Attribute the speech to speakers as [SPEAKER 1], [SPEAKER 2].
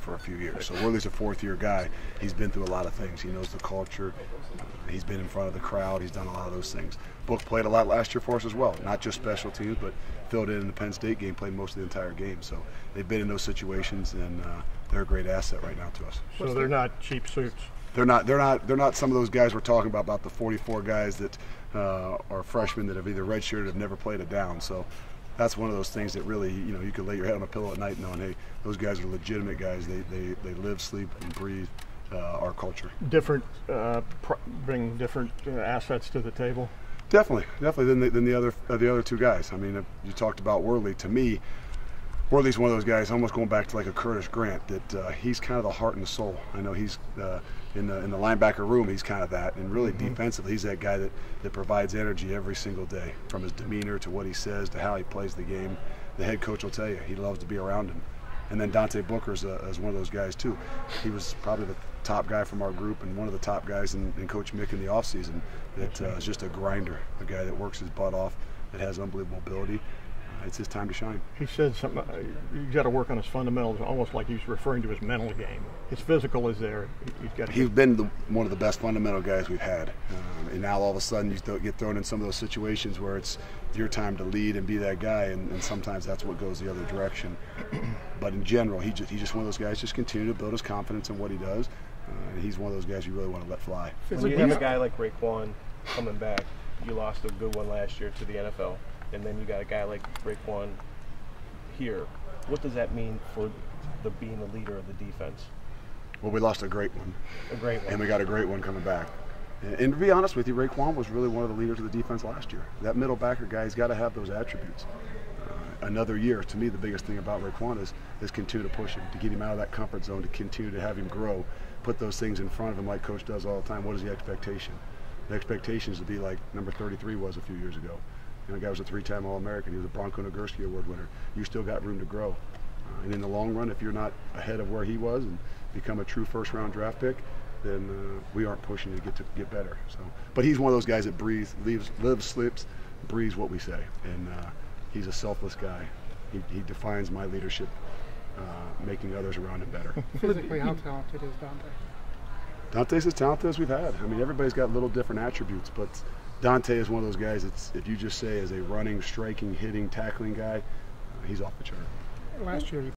[SPEAKER 1] for a few years. So Worley's a fourth-year guy. He's been through a lot of things. He knows the culture. He's been in front of the crowd. He's done a lot of those things. Book played a lot last year for us as well, not just special teams, but filled in the Penn State game, played most of the entire game. So they've been in those situations, and they're a great asset right now to us.
[SPEAKER 2] So they're not cheap suits.
[SPEAKER 1] They're not some of those guys we're talking about the 44 guys that are freshmen that have either redshirted or have never played a down. So that's one of those things that really, you can lay your head on a pillow at night knowing, hey, those guys are legitimate guys. They live, sleep, and breathe our culture.
[SPEAKER 2] Bring different assets to the table. Definitely
[SPEAKER 1] than the other two guys. I mean, you talked about Worley. To me, Worley's one of those guys, almost going back to like a Curtis Grant, that he's kind of the heart and the soul. I know he's in the linebacker room, he's kind of that, and really defensively, he's that guy that provides energy every single day, from his demeanor to what he says to how he plays the game. The head coach will tell you he loves to be around him. And then Dante Booker's is one of those guys too. He was probably the top guy from our group and one of the top guys in Coach Mick in the offseason that is just a grinder, a guy that works his butt off, that has unbelievable ability. It's his time to shine.
[SPEAKER 2] He said something, he's got to work on his fundamentals, almost like he's referring to his mental game. His physical is there.
[SPEAKER 1] He's been one of the best fundamental guys we've had. And now all of a sudden you get thrown in some of those situations where it's your time to lead and be that guy, and sometimes that's what goes the other direction. But in general, he's just one of those guys, just continue to build his confidence in what he does. And he's one of those guys you really want to let fly.
[SPEAKER 3] When you have a guy like Raekwon coming back, you lost a good one last year to the NFL. And then you got a guy like Raekwon here. What does that mean for being the leader of the defense?
[SPEAKER 1] Well, we lost a great one.
[SPEAKER 3] A great one.
[SPEAKER 1] And we got a great one coming back. And to be honest with you, Raekwon was really one of the leaders of the defense last year. That middle backer guy, he's got to have those attributes. Another year, to me, the biggest thing about Raekwon is continue to push him, to get him out of that comfort zone, to continue to have him grow, put those things in front of him like Coach does all the time. What is the expectation? The expectation is to be like number 33 was a few years ago. The guy was a 3-time All-American. He was a Bronco Nagurski Award winner. You still got room to grow. And in the long run, if you're not ahead of where he was and become a true first-round draft pick, then we aren't pushing to get better. So, but he's one of those guys that lives, sleeps, breathes what we say. And he's a selfless guy. He defines my leadership, making others around him better.
[SPEAKER 4] Physically, how talented is Dante?
[SPEAKER 1] Dante's as talented as we've had. I mean, everybody's got little different attributes, but Dante is one of those guys that's, if you just say as a running, striking, hitting, tackling guy, he's off the chart.
[SPEAKER 4] Last year,